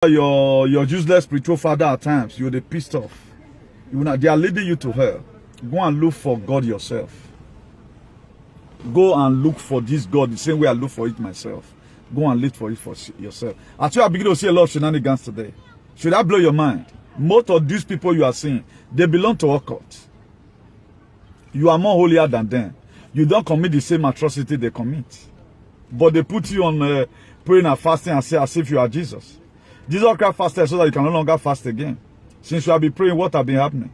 your useless spiritual father at times, you're pissed off. They are leading you to hell. Go and look for God yourself. Go and look for this God the same way I look for it myself. Go and look for it for yourself. Actually, I begin to see a lot of shenanigans today. Should that blow your mind? Most of these people you are seeing, they belong to occult. You are more holier than them. You don't commit the same atrocity they commit. But they put you on praying and fasting and say as if you are Jesus. Jesus Christ fasted so that you can no longer fast again. Since you have been praying, what have been happening?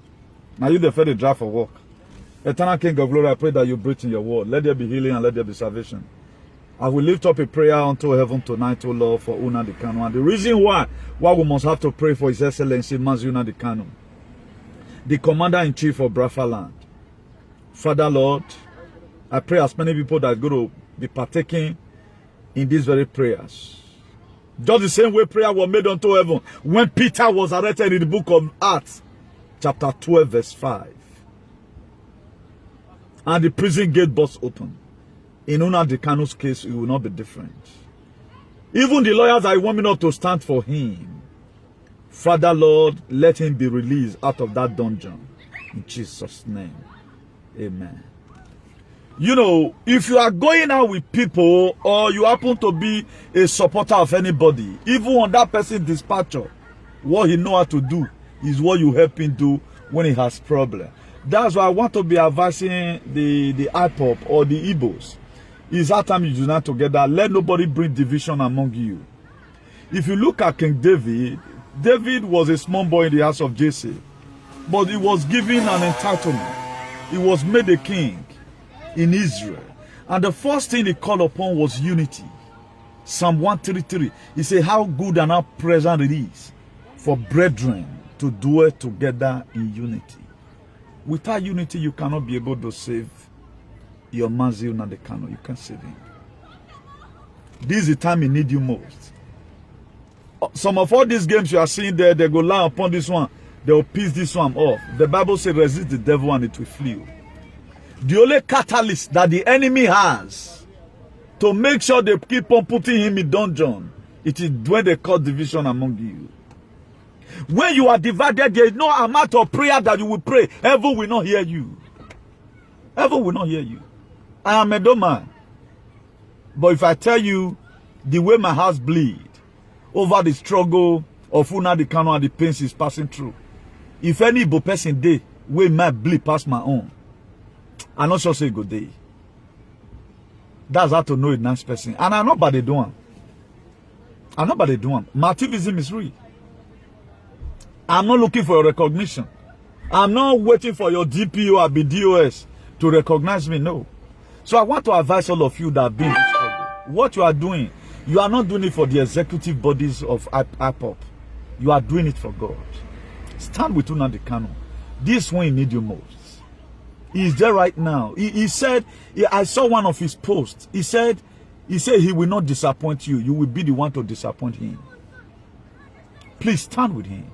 Now you the drive for work. Eternal King of Glory, I pray that you breathe in your word. Let there be healing and let there be salvation. I will lift up a prayer unto heaven tonight, O Lord, for Nnamdi Kanu. And the reason why we must have to pray for His Excellency Mazi Nnamdi Kanu, the Commander-in-Chief of Biafra land. Father, Lord, I pray as many people that are going to be partaking in these very prayers. Just the same way prayer was made unto heaven when Peter was arrested in the book of Acts, chapter 12, verse 5. And the prison gate burst open. In Nnamdi Kanu's case, it will not be different. Even the lawyers are want me not to stand for him. Father, Lord, let him be released out of that dungeon. In Jesus' name. Amen. You know, if you are going out with people or you happen to be a supporter of anybody, even on that person's dispatcher, what he know how to do is what you help him do when he has problem. That's why I want to be advising the IPOP or the Igbos. It's that time you unite together. Let nobody bring division among you. If you look at King David, David was a small boy in the house of Jesse, but he was given an entitlement. He was made a king in Israel. And the first thing he called upon was unity. Psalm 133. He said how good and how pleasant it is for brethren to dwell together in unity. Without unity, you cannot be able to save your Mazi Nnamdi Kanu. You can't save him. This is the time he needs you most. Some of all these games you are seeing there, they go lie upon this one. They will piece this one off. The Bible says resist the devil and it will flee. The only catalyst that the enemy has to make sure they keep on putting him in dungeon, it is when they cause division among you. When you are divided, there is no amount of prayer that you will pray. Heaven will not hear you. Heaven will not hear you. I am a dumb man. But if I tell you the way my heart bleed over the struggle of Nnamdi Kanu and the pains he's passing through, if any Igbo person day will my bleed past my own, I not sure say good day. That's how to know a nice person. And I know about the doing. I know about the doing. My activism is real. I'm not looking for your recognition. I'm not waiting for your DPO or BDOS to recognize me. No. So I want to advise all of you that have been in this struggle. What you are doing, you are not doing it for the executive bodies of IPOP. You are doing it for God. Stand with Nnamdi Kanu. This one need you most. He's there right now. He said, I saw one of his posts. He said he will not disappoint you. You will be the one to disappoint him. Please stand with him.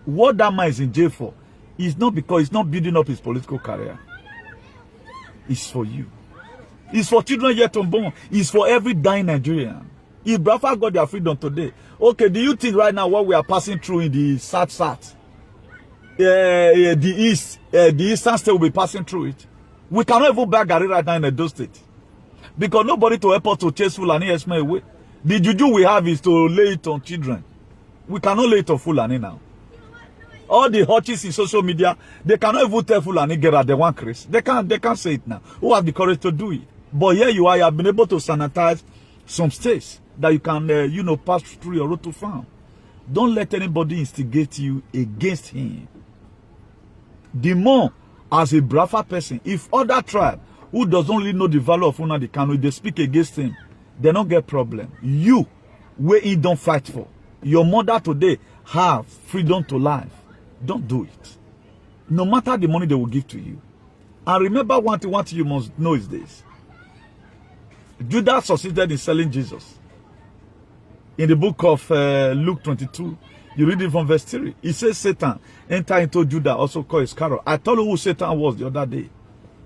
What that man is in jail for is not because he's not building up his political career. It's for you. It's for children yet unborn. It's for every dying Nigerian. If Biafra got their freedom today, okay, do you think right now what we are passing through in the South, the Eastern state will be passing through it? We cannot even buy Gary right now in Edo State. Because nobody to help us to chase Fulani Esme away. The juju we have is to lay it on children. We cannot lay it on Fulani now. All the hotchies in social media, they cannot even tell Fulani get at the one Chris. They can't say it now. Who have the courage to do it? But here you are, you have been able to sanitize some states that you can, pass through your road to farm. Don't let anybody instigate you against him. The more, as a Biafra person, if other tribe who doesn't really know the value of Nnamdi Kanu, they speak against him, they don't get problem. You, where he don't fight for. Your mother today have freedom to life. Don't do it. No matter the money they will give to you. And remember one thing you must know is this. Judas succeeded in selling Jesus. In the book of Luke 22, you read it from verse 3. It says Satan entered into Judah, also called Iscariot. I told you who Satan was the other day.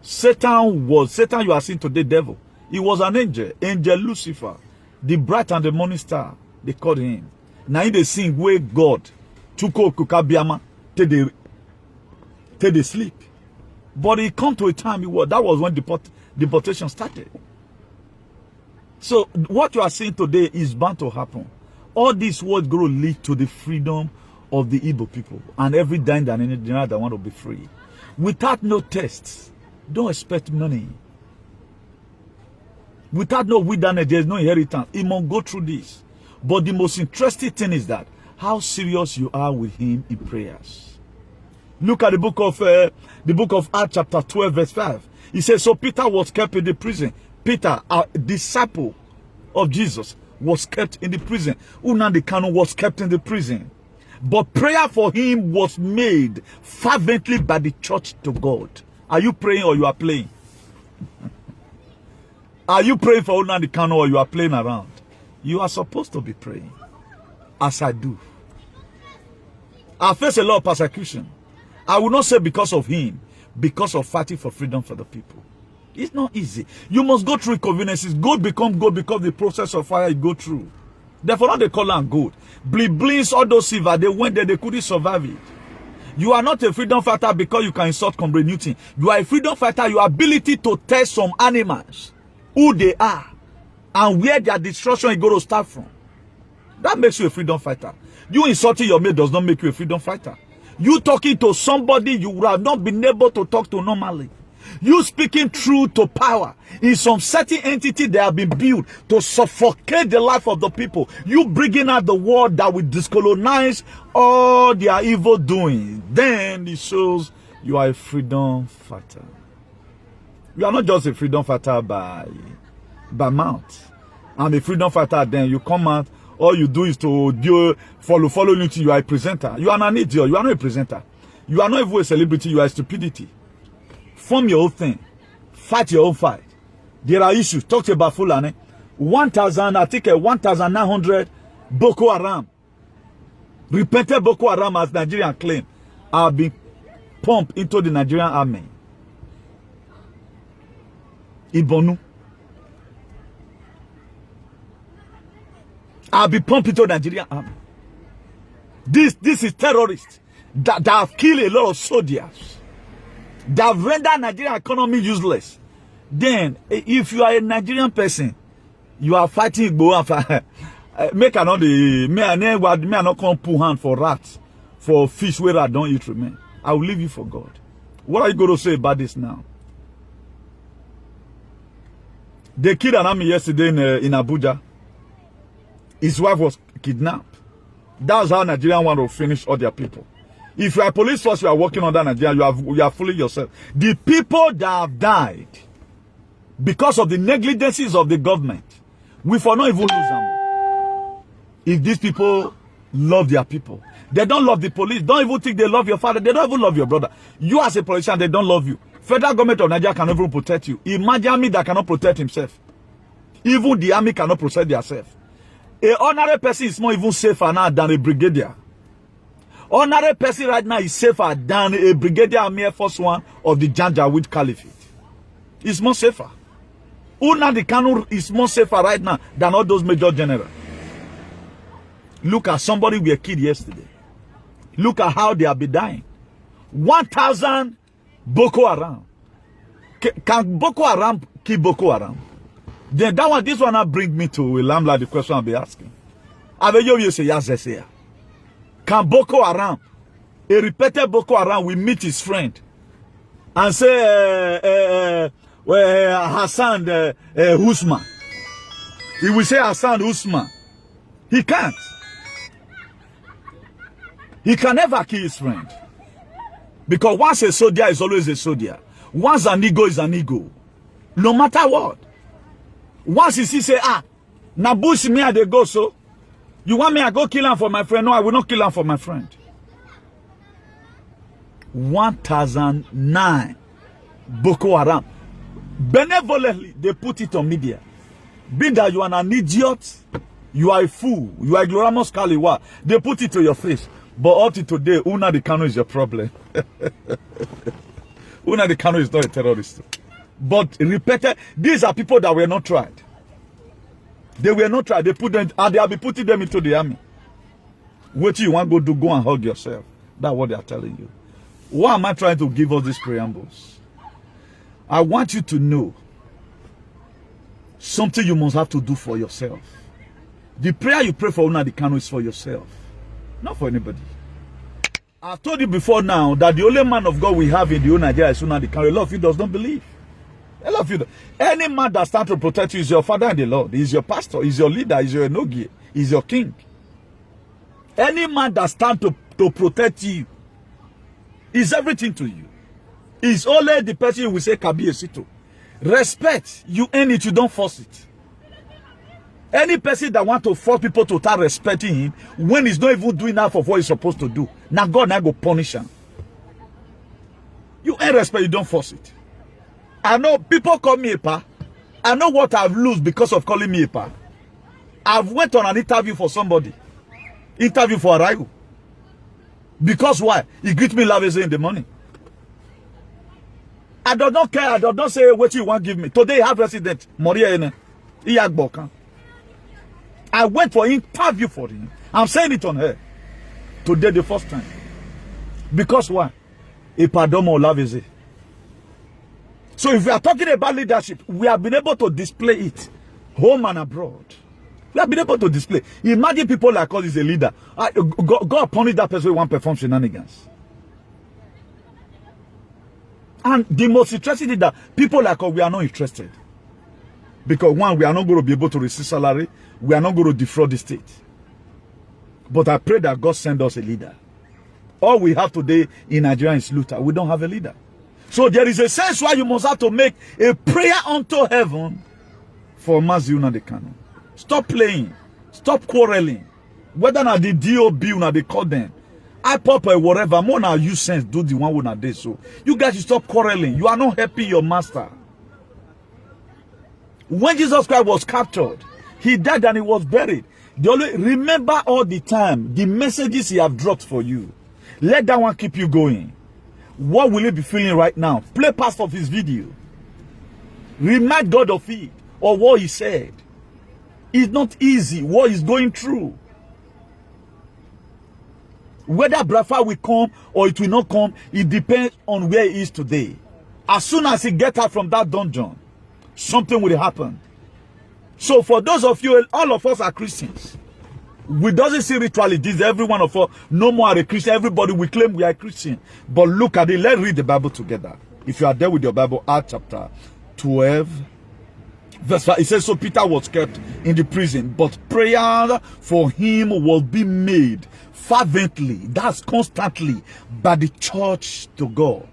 Satan you are seeing today, devil. He was an angel Lucifer, the bright and the morning star, they called him. Now they sing where God Chuko Kukabiama till they sleep. But it come to a time that was when deportation started. So what you are seeing today is bound to happen. All this words going to lead to the freedom of the Igbo people and every dime and any dinner that want to be free. Without no tests, don't expect money. Without no wilderness, there is no inheritance. He must go through this. But the most interesting thing is that how serious you are with him in prayers. Look at the book of Acts chapter 12 verse 5. He says, so Peter was kept in the prison. Peter, a disciple of Jesus, was kept in the prison. Nnamdi Kanu was kept in the prison. But prayer for him was made fervently by the church to God. Are you praying or you are playing? Are you praying for Nnamdi Kanu or you are playing around? You are supposed to be praying. As I do. I face a lot of persecution. I will not say because of him, because of fighting for freedom for the people. It's not easy. You must go through inconveniences. Gold become gold because the process of fire you go through. Therefore, not they call them gold. Blins, all those silver, they went there, they couldn't survive it. You are not a freedom fighter because you can insult Comrade Newton. You are a freedom fighter, your ability to tell some animals who they are and where their destruction is going to start from. That makes you a freedom fighter. You insulting your mate does not make you a freedom fighter. You talking to somebody you would have not been able to talk to normally. You speaking truth to power in some certain entity that have been built to suffocate the life of the people. You bringing out the word that will discolonize all their evil doing. Then it shows you are a freedom fighter. You are not just a freedom fighter by mouth. I'm a freedom fighter. Then you come out. All you do is to follow unity. You are a presenter. You are an idiot. You are not a presenter. You are not even a celebrity. You are a stupidity. Form your own thing. Fight your own fight. There are issues. Talk about Fulani. 1,900 Boko Haram. Repented Boko Haram as Nigerian claim have been pumped into the Nigerian army. Ibonu. I'll be pumped into the Nigerian army. This is terrorists that have killed a lot of soldiers. That have rendered Nigerian economy useless. Then, if you are a Nigerian person, you are fighting Igbo. Make another. Me I not come pull hand for rats, for fish where I don't eat remain. I will leave you for God. What are you going to say about this now? They killed an army yesterday in Abuja. His wife was kidnapped. That's how Nigerians want to finish all their people. If you are a police force, you are working under Nigeria, you are fooling yourself. The people that have died because of the negligences of the government, we for not even lose them. If these people love their people, they don't love the police. Don't even think they love your father. They don't even love your brother. You as a politician, they don't love you. Federal government of Nigeria cannot even protect you. Imagine army that cannot protect himself. Even the army cannot protect themselves. A ordinary person is more even safer now than a brigadier. Ordinary person right now is safer than a brigadier army Air Force One of the Janjaweed Caliphate. It's more safer. Nnamdi Kanu is more safer right now than all those major generals. Look at somebody we killed yesterday. Look at how they have been dying. 1,000 Boko Haram. Can Boko Haram kill Boko Haram? Then this one now bring me to Lamla, the question I'll be asking. You say yes, yes, yeah. Can Boko Haram, a repeated Boko Haram, will meet his friend and say Hassan Usman? He will say Hassan Usman. He can't. He can never kill his friend. Because once a soldier is always a soldier. Once an ego is an ego. No matter what. Once he say, Nabush me they go so. You want me to go kill him for my friend? No, I will not kill him for my friend. 1,009 Boko Haram. Benevolently, they put it on media. Being that you are an idiot, you are a fool, you are a glorious Kaliwa. They put it to your face. But up to today, Nnamdi Kanu is your problem. Nnamdi Kanu is not a terrorist. But repeated, these are people that were not tried. They were not tried. They put them, and they have been putting them into the army. What you want to do, go and hug yourself. That's what they are telling you. Why am I trying to give us these preambles? I want you to know something you must have to do for yourself. The prayer you pray for Nnamdi Kanu is for yourself, not for anybody. I've told you before now that the only man of God we have in the whole Nigeria is Nnamdi Kanu. A lot of you does not believe. A lot of you don't. Any man that stands to protect you is your father in the Lord. He's your pastor. He's your leader. He's your enogi. He's your king. Any man that stands to protect you is everything to you. It's only the person you will say Kabiyesi. Respect, you earn it, you don't force it. Any person that want to force people to start respecting him when he's not even doing half of what he's supposed to do, now God now go punish him. You earn respect, you don't force it. I know people call me a pa. I know what I've lost because of calling me a pa. I've went on an interview for somebody. Interview for Araigu. Because why? He greet me lavishly in the morning. I do not care. I do not say what you want to give me. Today I have resident Moria Iyagbokan. I went for interview for him. I'm saying it on her. Today the first time. Because why? Ipadomo lavishly. So if we are talking about leadership, we have been able to display it home and abroad. We have been able to display. Imagine people like us is a leader. God punish that person who won't perform shenanigans. And the most interesting is that people like us, we are not interested. Because one, we are not going to be able to receive salary. We are not going to defraud the state. But I pray that God send us a leader. All we have today in Nigeria is Luther. We don't have a leader. So there is a sense why you must have to make a prayer unto heaven for Mazi Nnamdi Kanu. Stop playing. Stop quarreling. Whether not the DOB or they call them. I pop or whatever. More now use sense do the one when I did so. You guys should stop quarreling. You are not helping your master. When Jesus Christ was captured, he died and he was buried. They only remember all the time the messages he have dropped for you. Let that one keep you going. What will you be feeling right now? Play part of his video. Remind God of it or what he said. It's not easy what he's going through. Whether Brafa will come or it will not come, it depends on where he is today. As soon as he gets out from that dungeon, something will happen. So for those of you, all of us are Christians. We doesn't see ritually this. Every one of us, no more are a Christian. Everybody we claim we are Christian. But look at it. Let's read the Bible together. If you are there with your Bible, Acts chapter 12, verse 5. It says, so Peter was kept in the prison, but prayer for him was being made fervently. That's constantly by the church to God.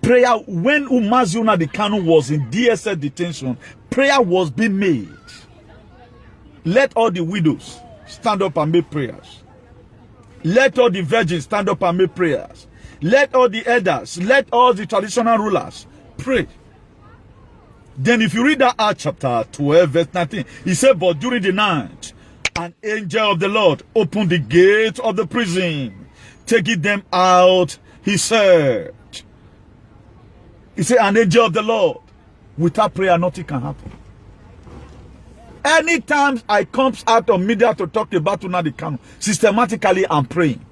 Prayer, when Mazi Nnamdi Kanu was in DSS detention, prayer was being made. Let all the widows stand up and make prayers. Let all the virgins stand up and make prayers. Let all the elders, let all the traditional rulers pray. Then if you read that Acts chapter 12 verse 19, he said, but during the night, an angel of the Lord opened the gate of the prison, taking them out, he said, an angel of the Lord. Without prayer, nothing can happen. Anytime I come out of media to talk about Nnamdi Kanu, systematically I'm praying.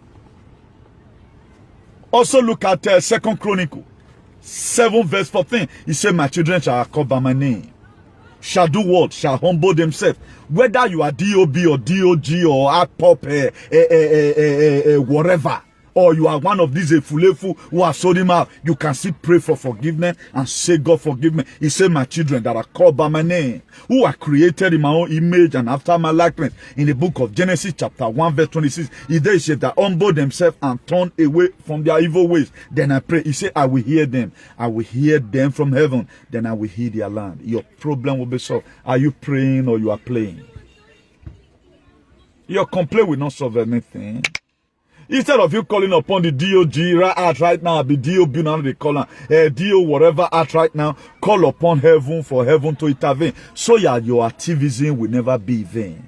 Also look at 2 Chronicle 7 verse 14. He said, my children shall call by my name. Shall do what? Shall humble themselves. Whether you are DOB or DOG or APOP, whatever. Or you are one of these Efulefu who are sold him out, you can still pray for forgiveness and say, God forgive me. He said, my children that are called by my name, who are created in my own image and after my likeness. In the book of Genesis chapter 1 verse 26, he said that humble themselves and turn away from their evil ways. Then I pray. He said, I will hear them. I will hear them from heaven. Then I will heal their land. Your problem will be solved. Are you praying or you are playing? Your complaint will not solve anything. Instead of you calling upon the DOG art right now, be DOB now they call DO whatever art right now, call upon heaven for heaven to intervene. So yeah, your activism will never be vain.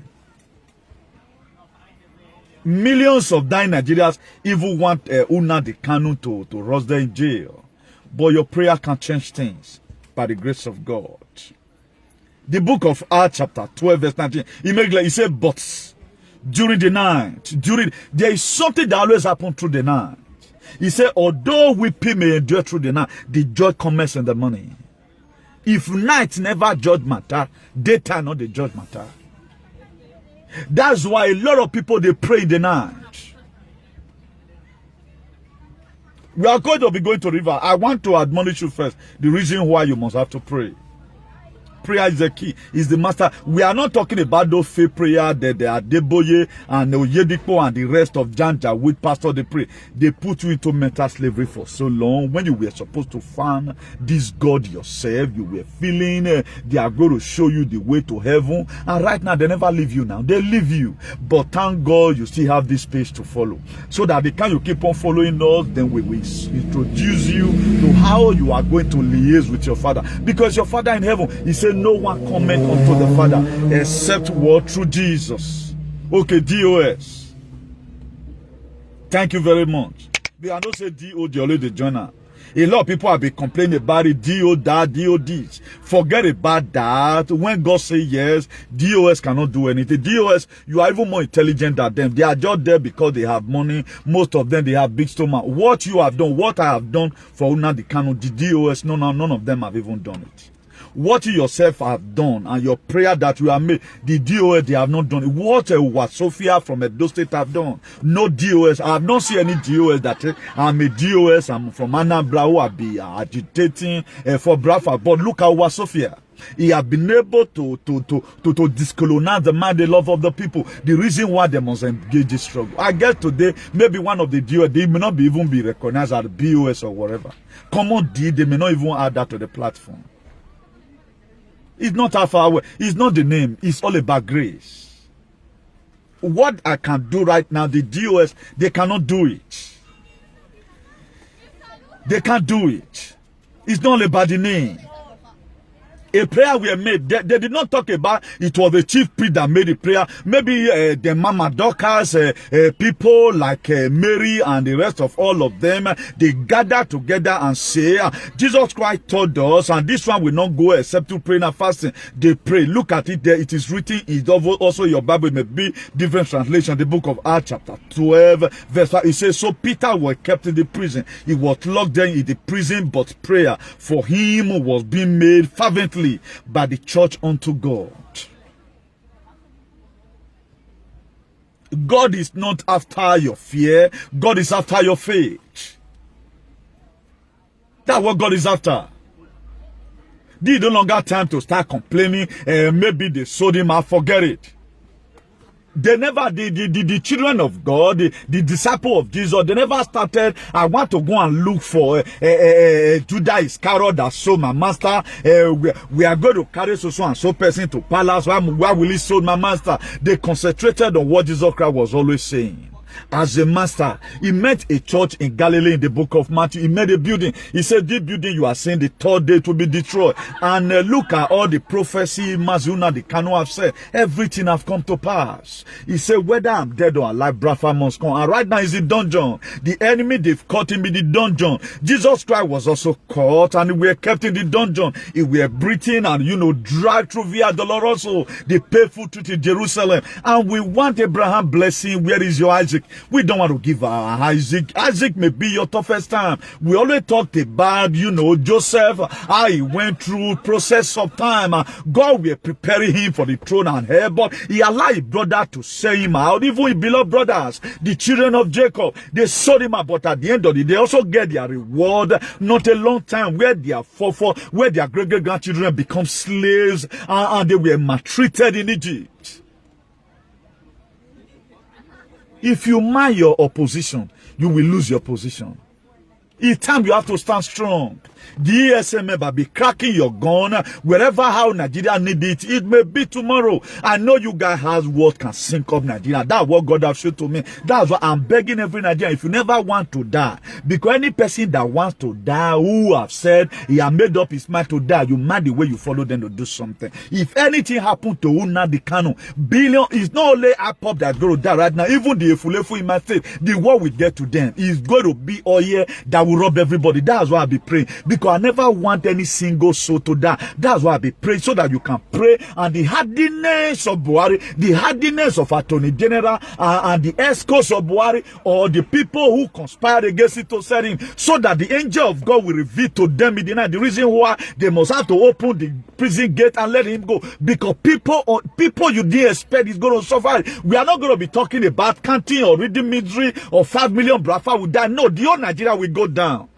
Millions of dying Nigerians even want Nnamdi Kanu to rust them in jail. But your prayer can change things by the grace of God. The book of Acts chapter 12 verse 19, he said, but during the night. There is something that always happens through the night. He said, although weeping may endure through the night, the joy comes in the morning. If night never judge matter, daytime not the judge matter. That's why a lot of people, they pray in the night. We are going to be going to river. I want to admonish you first. The reason why you must have to pray. Prayer is the key, is the master. We are not talking about those fake prayer that they are Deboye and Oyedipo and the rest of Janja with pastor they pray. They put you into mental slavery for so long. When you were supposed to find this God yourself, you were feeling they are going to show you the way to heaven. And right now, they never leave you now. They leave you. But thank God you still have this page to follow. So that the time you keep on following us, then we will introduce you to how you are going to liaise with your Father. Because your Father in heaven, he said, no one comment unto the Father except what? Through Jesus. Okay, DOS. Thank you very much. They are not say DO, the only the joiner. A lot of people have been complaining about it. DO that, DO this. Forget about that. When God says yes, DOS cannot do anything. DOS, you are even more intelligent than them. They are just there because they have money. Most of them, they have big stomach. What you have done, what I have done for Nnamdi Kanu, the DOS, none of them have even done it. What you yourself have done and your prayer that you have made, the DOS, they have not done it. What Sophia from Edo State have done? No DOS. I have not seen any DOS that I'm a DOS, I'm from Anambra, who have been agitating for Bradford. But look at what Sophia. He has been able to discolonize the mind, the love of the people. The reason why they must engage this struggle. I guess today, maybe one of the DOS, they may not even be recognized as BOS or whatever. Common D, they may not even add that to the platform. It's not how far away. It's not the name. It's all about grace. What I can do right now, the DOS, they cannot do it. They can't do it. It's not about the name. A prayer we made, they did not talk about it was the chief priest that made the prayer. Maybe the Mama Dorcas, people like Mary and the rest of all of them, they gather together and say, Jesus Christ told us, and this one will not go except to prayer and fasting. They pray. Look at it there. It is written. It's also your Bible may be different translation. The book of Acts chapter 12 verse 5. It says, so Peter was kept in the prison. He was locked there in the prison, but prayer for him was being made fervently by the church unto God. God is not after your fear. God is after your faith. That's what God is after. They no longer time to start complaining. Maybe they sold him out. Forget it. They never, the children of God, the disciple of Jesus, they never started, I want to go and look for Judas Iscariot that sold my master. We are going to carry so and so person to palace. Why will he sold my master? They concentrated on what Jesus Christ was always saying. As a master, he met a church in Galilee in the book of Matthew. He made a building. He said, this building you are saying the third day to be destroyed. And look at all the prophecy Nnamdi Kanu have said. Everything have come to pass. He said, whether I'm dead or alive, Bradford must come. And right now he's in dungeon. The enemy, they've caught him in the dungeon. Jesus Christ was also caught and we were kept in the dungeon. He were breathing and, dragged through Via Dolorosa, the painful truth in Jerusalem. And we want Abraham blessing. Where is your Isaac? We don't want to give our Isaac. Isaac may be your toughest time. We always talked about, Joseph, how he went through process of time. God were preparing him for the throne and hair, but he allowed his brother to sell him out. Even his beloved brothers, the children of Jacob, they sold him out, but at the end of the day, they also get their reward. Not a long time where their where their great-grandchildren become slaves and they were maltreated in Egypt. If you mind your opposition, you will lose your position. It's time you have to stand strong. The ESM member be cracking your gun wherever how Nigeria need it. It may be tomorrow. I know you guys have what can sink up Nigeria. That's what God has shown to me. That's what I'm begging every Nigerian. If you never want to die, because any person that wants to die, who have said he has made up his mind to die, you mind the way you follow them to do something. If anything happened to Nnamdi Kanu, billion is not only Apop that's going to die right now. Even the Efulefu in my state, the war will get to them. It's going to be all year that will rob everybody. That's why I be praying. Because I never want any single soul to die. That's why I be praying, so that you can pray. And the hardiness of Buhari, the hardiness of Attorney General, and the escorts of Buhari, or the people who conspired against it to set him, so that the angel of God will reveal to them in the night the reason why they must have to open the prison gate and let him go. Because people you didn't expect is going to suffer. We are not going to be talking about counting or reading misery or 5 million Brafa will die. No, the whole Nigeria will go down.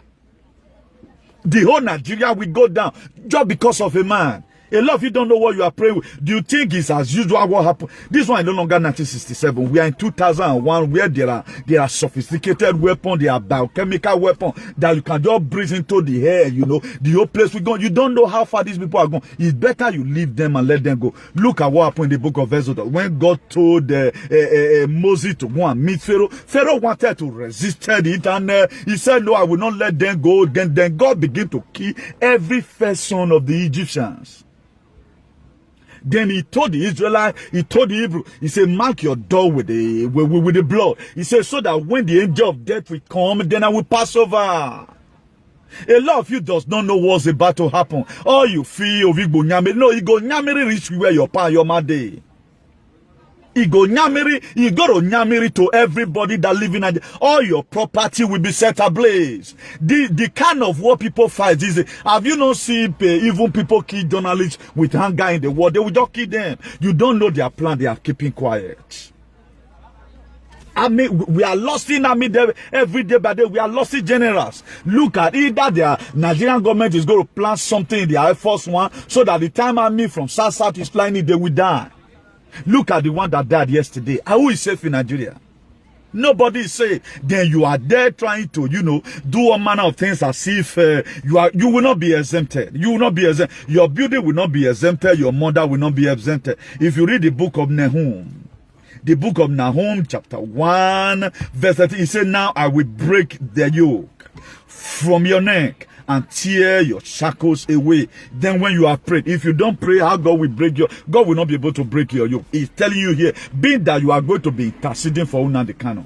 The whole Nigeria will go down just because of a man. A lot of you don't know what you are praying with. Do you think it's as usual what happened? This one is no longer 1967. We are in 2001, where there are sophisticated weapons, there are biochemical weapons that you can just breathe into the air, you know. The whole place we go. You don't know how far these people are going. It's better you leave them and let them go. Look at what happened in the book of Exodus. When God told Moses to go and meet Pharaoh, Pharaoh wanted to resist it, and he said, no, I will not let them go. Then God began to kill every first son of the Egyptians. Then he told the Israelites, he told the Hebrew, he said, mark your door with the blood. He said, so that when the angel of death will come, then I will pass over. A lot of you does not know what's about to happen. All you feel, no, you go nyamiri reach where your pa, your mother. You go nyamiri, you go to nyamiri to everybody that live in it. All your property will be set ablaze. The kind of war people fight is, have you not seen even people kill journalists with hunger in the war? They will just kill them. You don't know their plan. They are keeping quiet. I mean, we are losing army every day by day. We are losing generals. Look at either the Nigerian government is going to plan something in the Air Force One, so that the time army from South is flying it, they will die. Look at the one that died yesterday. Who is safe in Nigeria? Nobody is safe. Then you are there trying to, you know, do all manner of things as if you will not be exempted. You will not be exempted. Your building will not be exempted. Your mother will not be exempted. If you read the book of Nahum, chapter 1, verse 13, he said, now I will break the yoke from your neck and tear your shackles away. Then when you are prayed, if you don't pray, how God will break your, God will not be able to break your yoke. He's telling you here, being that you are going to be interceding for Nnamdi Kanu,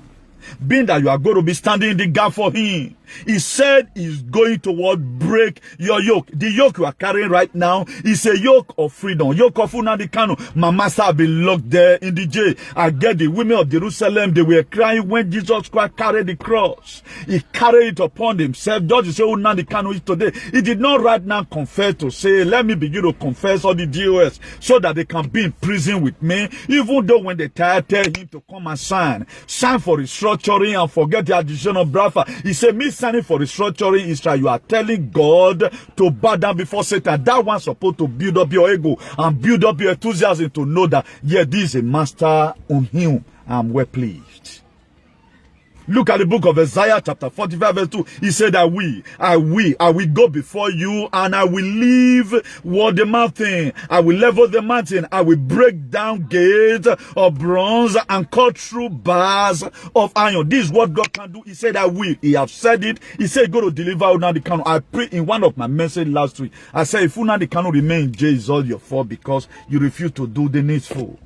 being that you are going to be standing in the gap for him, he said he's going to break your yoke. The yoke you are carrying right now is a yoke of freedom, yoke of Nnamdi Kanu. My master have been locked there in the jail. I get the women of Jerusalem, they were crying when Jesus Christ carried the cross. He carried it upon himself. Just to say Nnamdi Kanu is today. He did not right now confess to say, let me begin to confess all the DOS so that they can be in prison with me. Even though when they tell him to come and sign for restructuring and forget the addition of Brafa, he said, me signing for restructuring Israel, you are telling God to bow down before Satan. That one's supposed to build up your ego and build up your enthusiasm to know that, yeah, this is a master on him I'm well pleased. Look at the book of Isaiah chapter 45 verse 2. He said, I will go before you and I will leave what the mountain. I will level the mountain. I will break down gates of bronze and cut through bars of iron. This is what God can do. He said, I will. He have said it. He said, go to deliver Nnamdi Kanu. I pray in one of my messages last week. I said, if Nnamdi Kanu remain in jail, it's all your fault because you refuse to do the needful.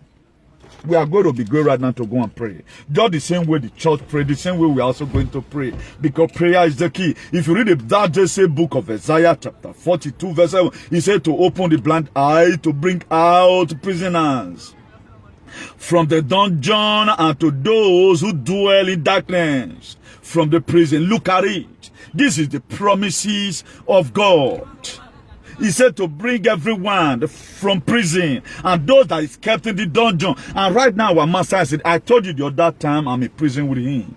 We are going to be going right now to go and pray. Just the same way the church prayed, the same way we are also going to pray. Because prayer is the key. If you read that just say book of Isaiah chapter 42 verse 7, he said to open the blind eye, to bring out prisoners from the dungeon and to those who dwell in darkness from the prison. Look at it. This is the promises of God. He said to bring everyone from prison and those that is kept in the dungeon. And right now our master said, I told you the other time I'm in prison with him.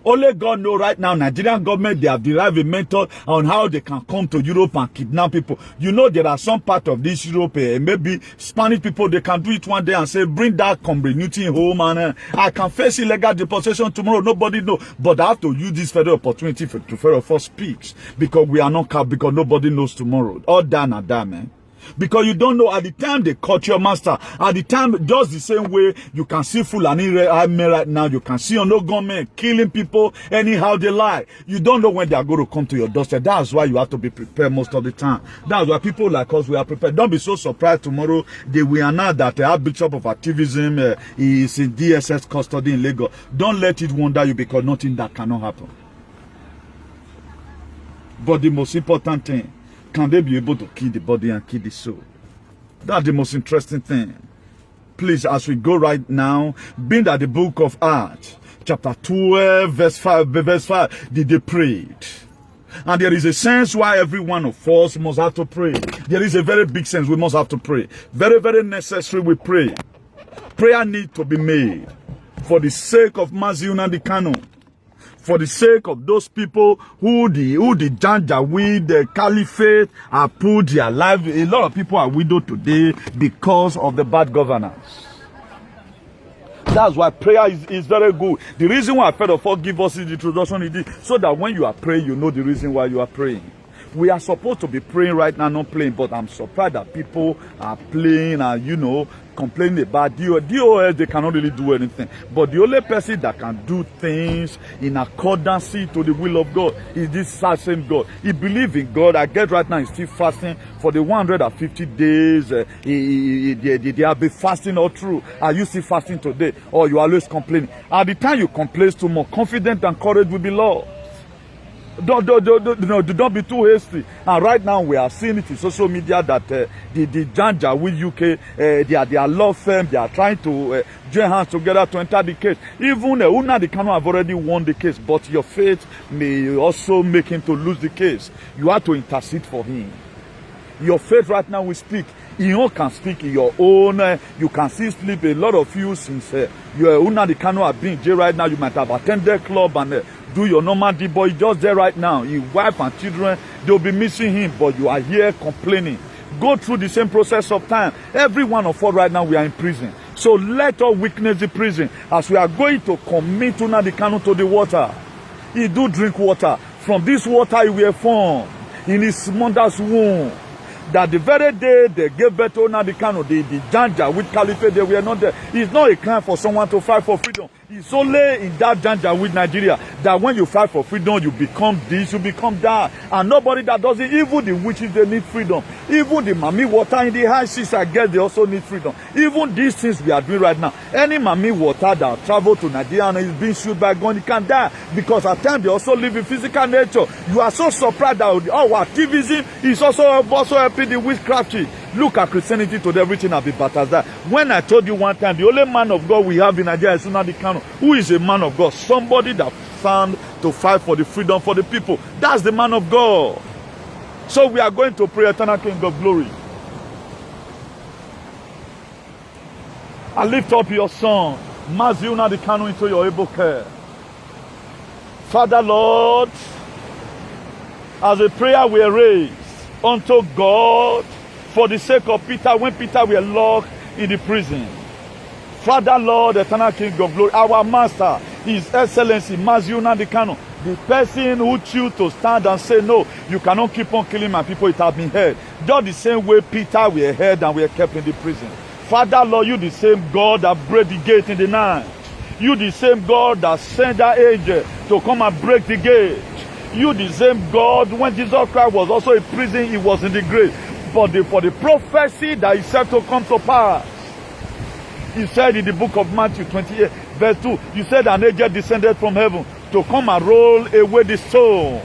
Only God knows right now, Nigerian government, they have derived a method on how they can come to Europe and kidnap people. You know, there are some part of this Europe, maybe Spanish people, they can do it one day and say, bring that community home and I can face illegal deportation tomorrow. Nobody knows. But I have to use this federal opportunity to federal first speaks because we are not capped, because nobody knows tomorrow. All done and done, man. Because you don't know at the time they caught your master. At the time, just the same way you can see Fulani Army right now. You can see no government killing people anyhow they lie. You don't know when they are going to come to your doorstep. That's why you have to be prepared most of the time. That's why people like us, we are prepared. Don't be so surprised tomorrow they will announce that the Archbishop of activism is in DSS custody in Lagos. Don't let it wonder you because nothing that cannot happen. But the most important thing, can they be able to kill the body and kill the soul? That's the most interesting thing. Please, as we go right now, being that the book of Acts, chapter 12, verse 5, they prayed. And there is a sense why every one of us must have to pray. There is a very big sense we must have to pray. Very, very necessary we pray. Prayer needs to be made for the sake of Mazi Nnamdi Kanu, for the sake of those people who the Janjaweed, the Caliphate have put their life. A lot of people are widowed today because of the bad governance. That's why prayer is very good. The reason why I fed of all give us the introduction is this, so that when you are praying, you know the reason why you are praying. We are supposed to be praying right now, not playing, but I'm surprised that people are playing and, you know, complaining about DOS. They cannot really do anything. But the only person that can do things in accordance to the will of God is this same God. He believes in God. I get right now, he's still fasting for the 150 days. They have been fasting all through. Are you still fasting today? Or you are always complaining? At the time you complain too much, confident and courage will be lost. Don't be too hasty. And right now we are seeing it in social media that the Janjaweed UK, they are law firm, they are trying to join hands together to enter the case. Even Nnamdi Kanu have already won the case, but your faith may also make him to lose the case. You have to intercede for him. Your faith right now will speak. You can speak in your own. You can still sleep. A lot of you, since your Nnamdi Kanu have been in jail right now, you might have attended club and do your normal deed, but he's just there right now. His wife and children, they'll be missing him, but you are here complaining. Go through the same process of time. Every one of us right now, we are in prison. So let us witness the prison as we are going to commit Nnamdi Kanu to the water. He do drink water. From this water he will form in his mother's womb. That the very day they gave birth to Nnamdi Kanu, the Janjaweed Caliphate, they were not there. It's not a crime for someone to fight for freedom. It's only in that Janjaweed Nigeria that when you fight for freedom, you become this, you become that. And nobody that does it, even the witches, they need freedom. Even the Mami water in the high seas, I guess they also need freedom. Even these things we are doing right now, any Mami water that travel to Nigeria and is being shoot by gun, you can die. Because at times they also live in physical nature. You are so surprised that our activism is also helping the witchcraft. Look at Christianity today, everything has been baptized. When I told you one time, the only man of God we have in Nigeria is Nnamdi Kanu. Who is a man of God? Somebody that stand to fight for the freedom for the people. That's the man of God. So we are going to pray, Eternal King of Glory. I lift up your son, Mazi Nnamdi Kanu, into your able care. Father, Lord, as a prayer we raise unto God for the sake of Peter, when Peter were locked in the prison. Father, Lord, Eternal King of Glory, our Master, His Excellency, Mazi Nnamdi Kanu, the person who chose to stand and say, no, you cannot keep on killing my people, it has been heard. Just the same way Peter were heard and were kept in the prison. Father, Lord, you the same God that break the gate in the night. You the same God that sent that angel to come and break the gate. You the same God, when Jesus Christ was also in prison, he was in the grave. But for the prophecy that is said to come to pass, he said in the book of Matthew 28, verse 2, you said an angel descended from heaven to come and roll away the stone.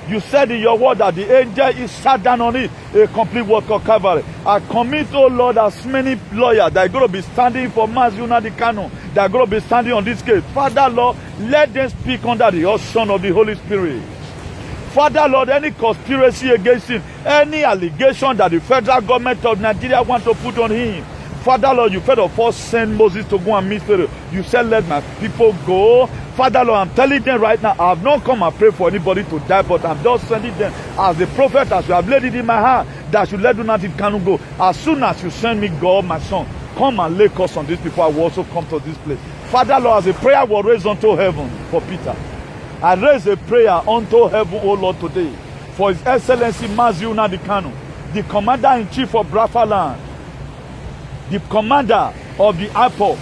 You said in your word that the angel is sat down on it, a complete work of Calvary. I commit, oh Lord, as many lawyers that are going to be standing for Mazi Nnamdi Kanu, that are going to be standing on this case. Father, Lord, let them speak under the unction of the Holy Spirit. Father, Lord, any conspiracy against him, any allegation that the federal government of Nigeria want to put on him, Father, Lord, you first of all send Moses to go and meet Pharaoh. You said, let my people go. Father, Lord, I'm telling them right now, I have not come and pray for anybody to die, but I'm just sending them as the prophet, as you have laid it in my heart, that you let Nnamdi Kanu go. As soon as you send me, God, my son, come and lay curse on these people. I will also come to this place. Father, Lord, as a prayer was raised unto heaven for Peter, I raise a prayer unto heaven, O Lord, today, for His Excellency Mazi Nnamdi Kanu, the Commander-in-Chief of Biafra Land, the commander of the IPOB,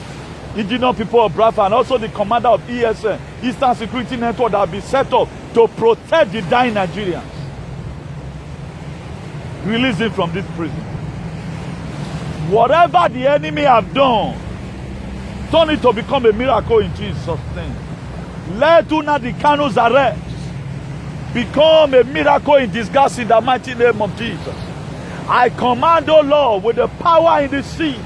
indigenous people of Biafra, and also the commander of ESN, Eastern Security Network, that will be set up to protect the dying Nigerians. Release him from this prison. Whatever the enemy have done, turn it to become a miracle in Jesus' name. Let Nnamdi Kanu's arrest become a miracle in disguise in the mighty name of Jesus. I command, O Lord, with the power in the sea.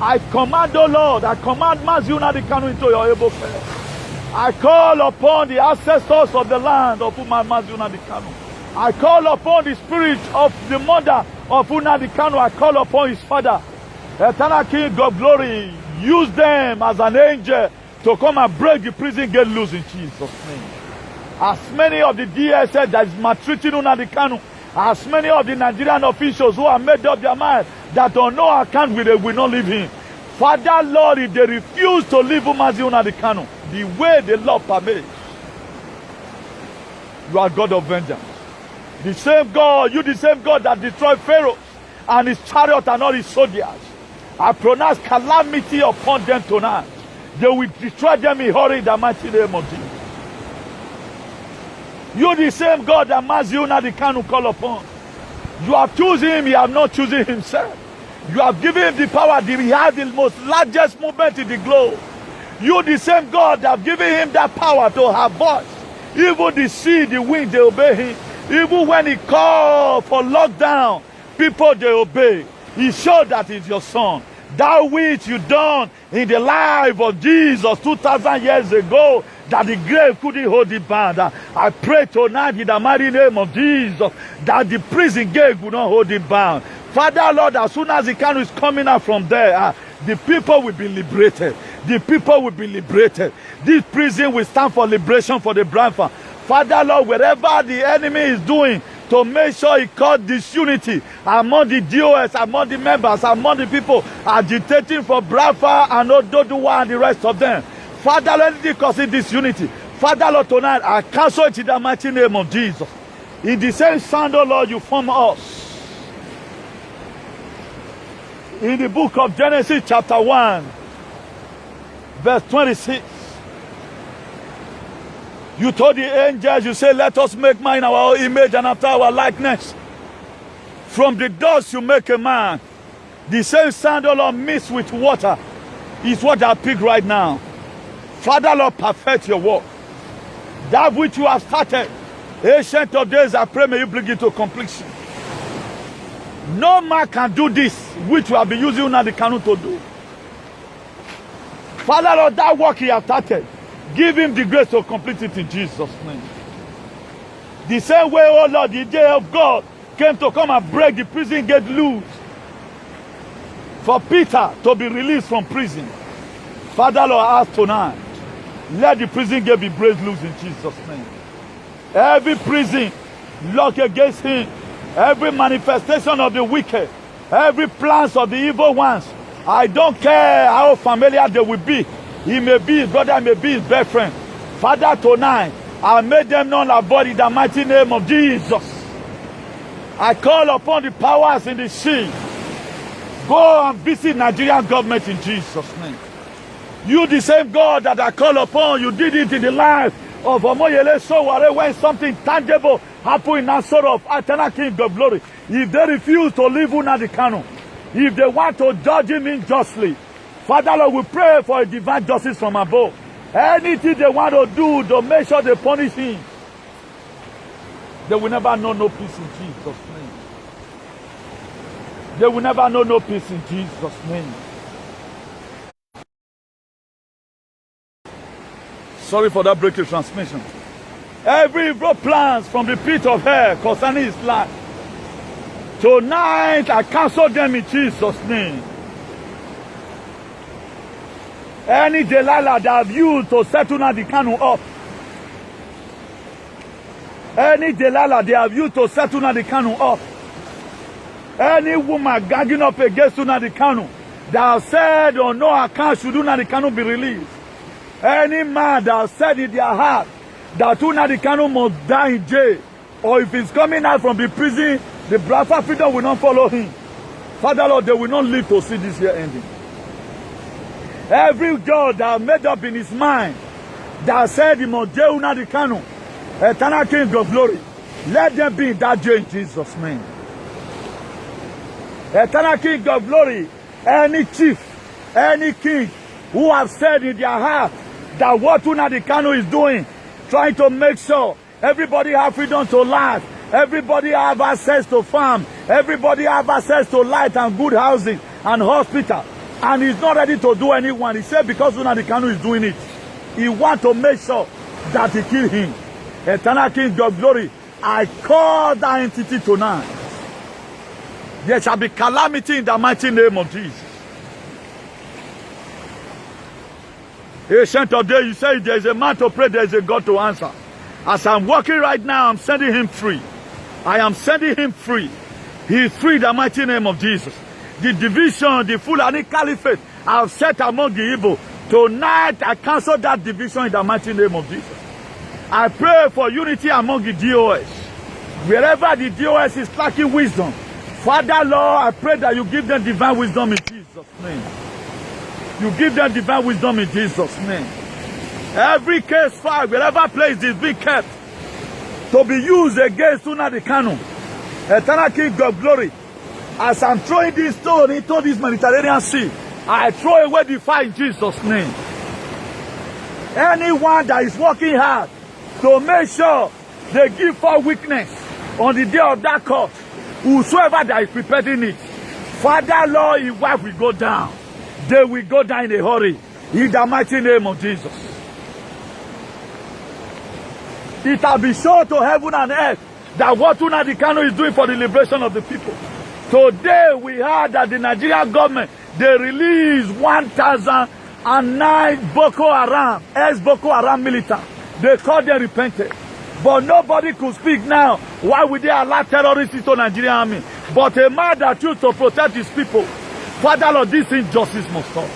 I command, O Lord, I command Mazi Nnamdi Kanu into your able care. I call upon the ancestors of the land of Mazi Nnamdi Kanu. I call upon the spirit of the mother of Nnamdi Kanu. I call upon his father. Eternal King of glory, use them as an angel to come and break the prison gate loose in Jesus' name. As many of the DSS that is maltreating Nnamdi Kanu, as many of the Nigerian officials who have made up their mind that on no account will not leave him. Father, Lord, if they refuse to leave Mazi Nnamdi Kanu the way the law permits, you are God of vengeance. The same God, you the same God that destroyed Pharaoh and his chariot and all his soldiers. I pronounce calamity upon them tonight. They will destroy them in hurry in the mighty name of Jesus. You the same God that Mazi Nnamdi Kanu call upon. You have chosen him, he have not chosen himself. You have given him the power, he has the most largest movement in the globe. You the same God that have given him that power to have voice. Even the sea, the wind, they obey him. Even when he called for lockdown, people they obey. He showed that he's your son. That which you done in the life of Jesus 2,000 years ago, that the grave couldn't hold it bound. I pray tonight in the mighty name of Jesus that the prison gate will not hold it bound. Father, Lord, as soon as the Kanu is coming out from there, the people will be liberated. The people will be liberated. This prison will stand for liberation for the Biafran. Father, Lord, wherever the enemy is doing to make sure he causes disunity among the DOS, among the members, among the people agitating for Biafran and Ododuwa and the rest of them. Father, let it cause disunity. Father, Lord, tonight I cancel it in the mighty name of Jesus. In the same sound, oh Lord, you form us. In the book of Genesis chapter 1, verse 26. You told the angels, you say, let us make man in our own image and after our likeness. From the dust you make a man. The same sand, oh Lord, mixed with water is what I pick right now. Father, Lord, perfect your work. That which you have started, ancient of days, I pray may you bring it to completion. No man can do this, which you have been using Nnamdi Kanu to do. Father, Lord, that work he has started, give him the grace to complete it in Jesus' name. The same way, oh Lord, the day of God came to come and break the prison gate loose for Peter to be released from prison. Father, Lord, I ask tonight, let the prison gate be break loose in Jesus' name. Every prison locked against him, every manifestation of the wicked, every plans of the evil ones, I don't care how familiar they will be. He may be his brother, may be his best friend. Father, tonight, I made them known avoid in the mighty name of Jesus. I call upon the powers in the sea. Go and visit Nigerian government in Jesus' name. You the same God that I call upon, you did it in the life of Omoyele Sowore when something tangible happened in that sort of Eternal King of glory. If they refuse to leave Nnamdi Kanu, if they want to judge him unjustly, Father, Lord, we pray for a divine justice from above. Anything they want to do to make sure they punish him, they will never know no peace in Jesus' name. They will never know no peace in Jesus' name. Sorry for that breaking transmission. Every evil plans from the pit of hell concerning his life, tonight I cancel them in Jesus' name. Any Delilah that have used to settle Nnamdi Kanu up, any Delilah they have used to settle Nnamdi Kanu up, any woman gagging up against Nnamdi Kanu that have said on no account should Nnamdi Kanu be released, any man that has said in their heart that Nnamdi Kanu must die in jail, or if he's coming out from the prison, the Biafran freedom will not follow him. Father, Lord, they will not live to see this year ending. Every God that made up in his mind that said he must jail Nnamdi Kanu, Eternal King of glory, let them be in that jail in Jesus' name. Eternal King of glory, any chief, any king who have said in their heart that what Nnamdi Kanu is doing, trying to make sure Everybody have freedom to life. Everybody have access to farm. Everybody have access to light and good housing and hospital. And he's not ready to do anyone. He said because Nnamdi Kanu is doing it, he wants to make sure that he kill him. Eternal King of Glory, I call that entity tonight. There shall be calamity in the mighty name of Jesus. Ancient of days, you say there is a man to pray, there is a God to answer. As I'm walking right now, I'm sending him free. I am sending him free. He is free in the mighty name of Jesus. The division, the Fulani Caliphate, I have set among the evil. Tonight, I cancel that division in the mighty name of Jesus. I pray for unity among the DOS. Wherever the DOS is lacking wisdom, Father, Lord, I pray that you give them divine wisdom in Jesus' name. You give them divine wisdom in Jesus' name. Every case file, wherever place is being kept, to be used against Nnamdi Kanu, Eternal King of Glory. As I'm throwing this stone into this Mediterranean Sea, I throw away the fire in Jesus' name. Anyone that is working hard to make sure they give for weakness on the day of that court, whosoever that is preparing it, Father, Lord, his wife will go down. They will go down in a hurry. In the mighty name of Jesus. It will be shown to heaven and earth that what Nnamdi Kanu is doing for the liberation of the people. Today we heard that the Nigerian government, they released 1,009 Boko Haram, ex-Boko Haram militant. They called them repented. But nobody could speak now. Why would they allow terrorists into Nigerian army? But a man that chose to protect his people, Father Lord, this injustice must stop.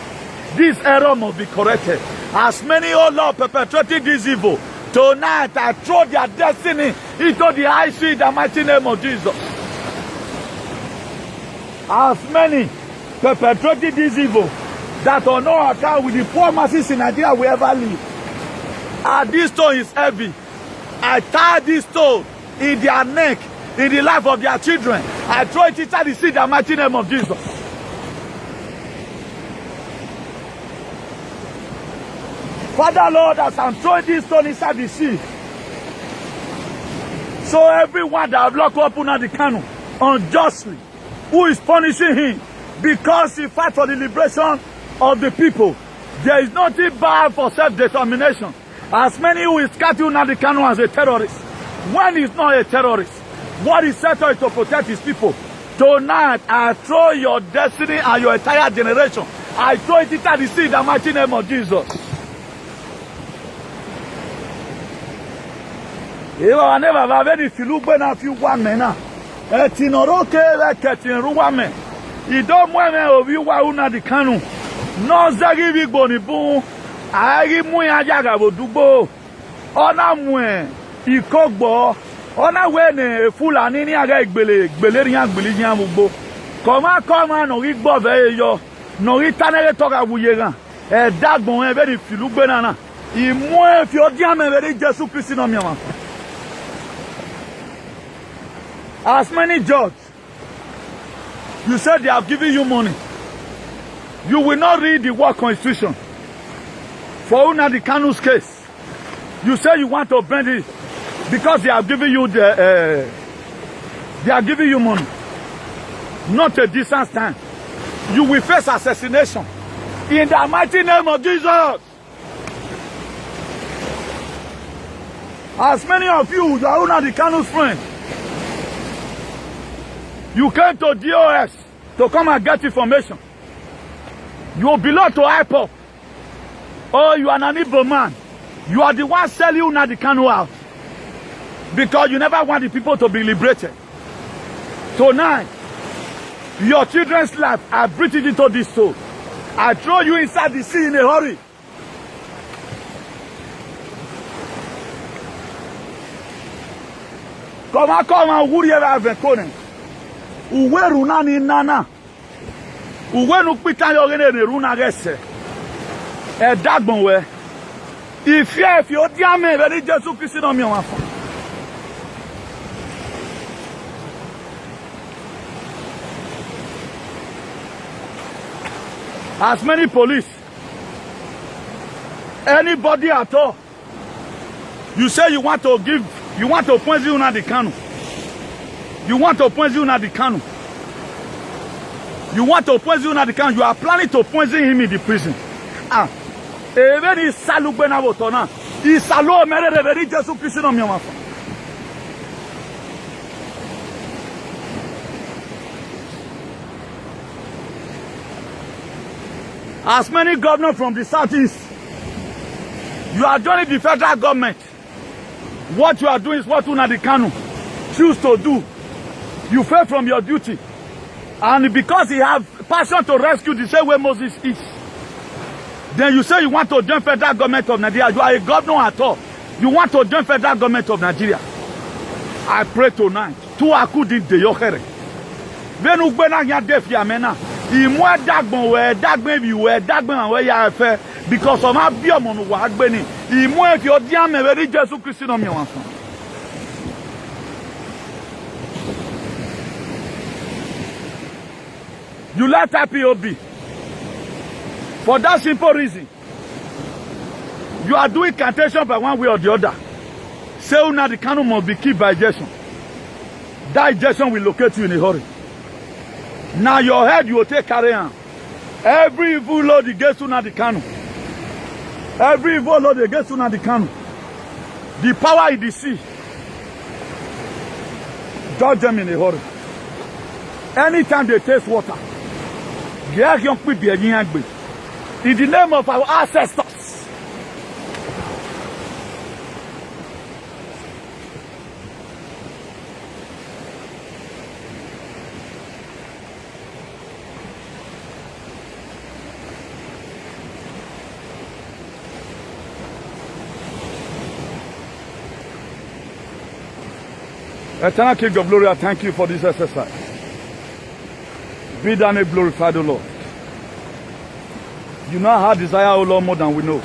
This error must be corrected. As many, oh Lord, perpetrating this evil, tonight I throw their destiny into the high sea in the mighty name of Jesus. As many perpetrating this evil, that on no account with the poor masses in Nigeria will ever live. And this stone is heavy. I tie this stone in their neck, in the life of their children. I throw it inside the sea in the mighty name of Jesus. Father Lord, as I'm throwing this stone inside the sea, so everyone that have locked up Nnamdi Kanu unjustly, who is punishing him because he fight for the liberation of the people, there is nothing bad for self-determination. As many who is catching Nnamdi Kanu as a terrorist, when he's not a terrorist, what is set is to protect his people. Tonight, I throw your destiny and your entire generation. I throw it into the sea in the mighty name of Jesus. Eva never have any filugbe na fi wa mena. Etinoroke le ketin ruwa me. Ido mwe me obi wa Nnamdi Kanu. No zagi bi gbo ni bun. Ari mu ya jaga bodugbo. Ona mwe ikogbo. Ona we ne Fulani ni aga igbele ri agbele yin amugbo. Koma no ri gbo ve yo. No ri tanere to ga wuye gan. E dagbon e be ni filugbe nana. Imu e fi odi ame be ri Jesu Kristi no mi ama. As many judges, you said they have given you money. You will not read the world constitution. For Nnamdi Kanu's case, you say you want to bend it because they have given you they are giving you money. Not a decent time. You will face assassination in the mighty name of Jesus. As many of you who are Nnamdi Kanu's friends, you came to DOS to come and get information. You belong to IPOP. Oh, you are an evil man. You are the one selling Nnamdi Kanu out. Because you never want the people to be liberated. Tonight, your children's life, I breathed it into this soul. I throw you inside the sea in a hurry. Come on, whoever have uwe runa ni nana uwe nu pita yo gene ne runa gese e dagbon we ife o di ame be ni Jesu Kristi no mi won fa as many police, anybody at all, you say you want to give You want to poison Nnamdi Kanu. You want to poison Nnamdi Kanu. You want to poison Nnamdi Kanu. You are planning to poison him in the prison. Ah. Even if Salu Benavotona, he Salo Mere Jesus Christ on your mouth. As many governors from the southeast, you are joining the federal government. What you are doing is what Nnamdi Kanu choose to do. You fail from your duty. And because he has passion to rescue the same way Moses is, then you say you want to join federal government of Nigeria. You are a governor at all. You want to join federal government of Nigeria. I pray tonight. Tu akudi de yohere. Venu gbena nya defi amena. Imu dagbon we dagben bi we dagben we ya fe because of my biomon wa agbeni. Imu e fi odian me we Jesus Christ no mi wan son. You let IPOB. For that simple reason, you are doing cantation by one way or the other. Say Nnamdi Kanu must be killed by injection. That injection will locate you in a hurry. Now your head you will take carry on. Every evil load against Nnamdi Kanu. Every evil load against Nnamdi Kanu. The power in the sea. Judge them in a hurry. Anytime they taste water, in the name of our ancestors. Eternal King of Glory, I thank you for this exercise. Be thou glorified, O Lord. You know our desire, O Lord, more than we know.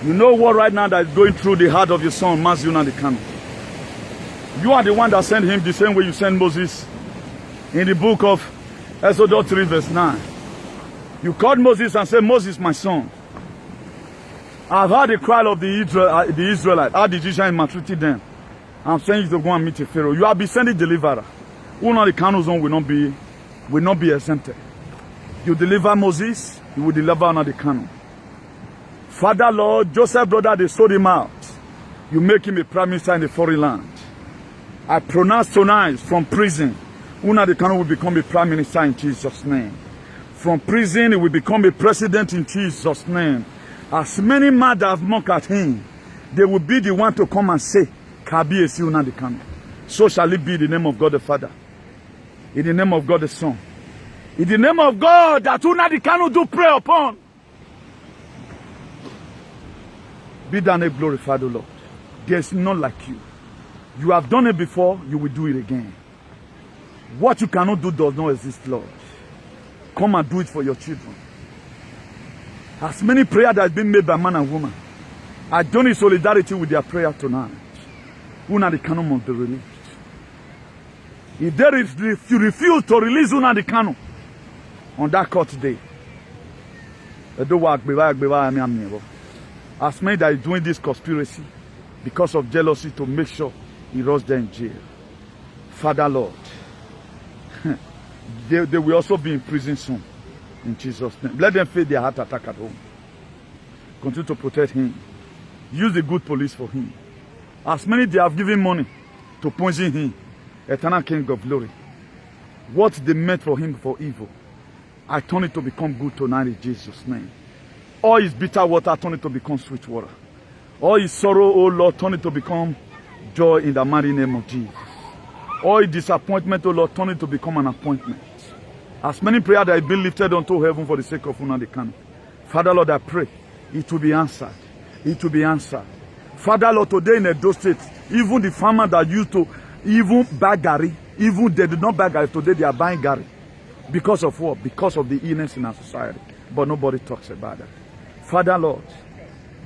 You know what right now that is going through the heart of your son, Mazi Nnamdi Kanu. You are the one that sent him the same way you sent Moses in the book of Exodus 3 verse 9. You called Moses and said, Moses, my son, I've heard the cry of the Israelites, how the Egyptians maltreated them. I'm sending you to go and meet a Pharaoh. You have been sending deliverer. Nnamdi Kanu's own will not be exempted. You deliver Moses, you will deliver Nnamdi Kanu. Father, Lord, Joseph brother, they sold him out. You make him a prime minister in a foreign land. I pronounce tonight from prison, Nnamdi Kanu will become a prime minister in Jesus' name. From prison, he will become a president in Jesus' name. As many men that have mocked at him, they will be the one to come and say, Kabi esi Nnamdi Kanu. So shall it be in the name of God the Father, in the name of God the Son, in the name of God that Nnamdi Kanu do pray upon. Be thou glorified, O Lord. There is none like you. You have done it before, you will do it again. What you cannot do does not exist, Lord. Come and do it for your children. As many prayers that have been made by man and woman, I join in solidarity with their prayer tonight. Nnamdi Kanu must be released. If you refuse to release Nnamdi Kanu on that court day, as many that is doing this conspiracy because of jealousy to make sure he runs there in jail. Father, Lord, they will also be in prison soon. In Jesus' name. Let them face their heart attack at home. Continue to protect him. Use the good police for him. As many they have given money to poison him, Eternal King of Glory. What they meant for him for evil, I turn it to become good tonight in Jesus' name. All his bitter water, turn it to become sweet water. All his sorrow, oh Lord, turn it to become joy in the mighty name of Jesus. All his disappointment, oh Lord, turn it to become an appointment. As many prayers that have been lifted unto heaven for the sake of Nnamdi Kanu. Father, Lord, I pray it will be answered. It will be answered. Father, Lord, today in Edo State, even the farmer that used to even buy gari, even they did not buy gari, today they are buying gari. Because of what? Because of the illness in our society. But nobody talks about that. Father, Lord,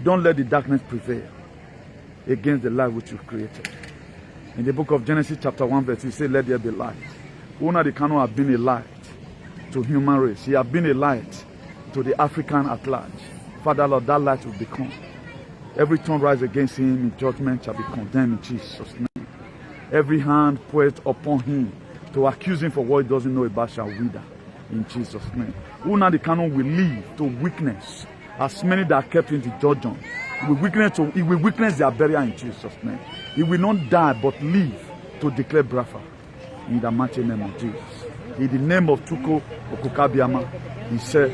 don't let the darkness prevail against the light which you've created. In the book of Genesis chapter 1 verse, you say, let there be light. Nnamdi Kanu have been a light to human race. He have been a light to the African at large. Father, Lord, that light will become Every tongue rise against him in judgment shall be condemned in Jesus' name. Every hand put upon him to accuse him for what he doesn't know about shall wither in Jesus' name. Nnamdi Kanu will lead to weakness. As many that are kept in the dungeon, he will witness their burial in Jesus' name. He will not die but live to declare Brafa in the mighty name of Jesus. In the name of Chuko Okukabiama, he said,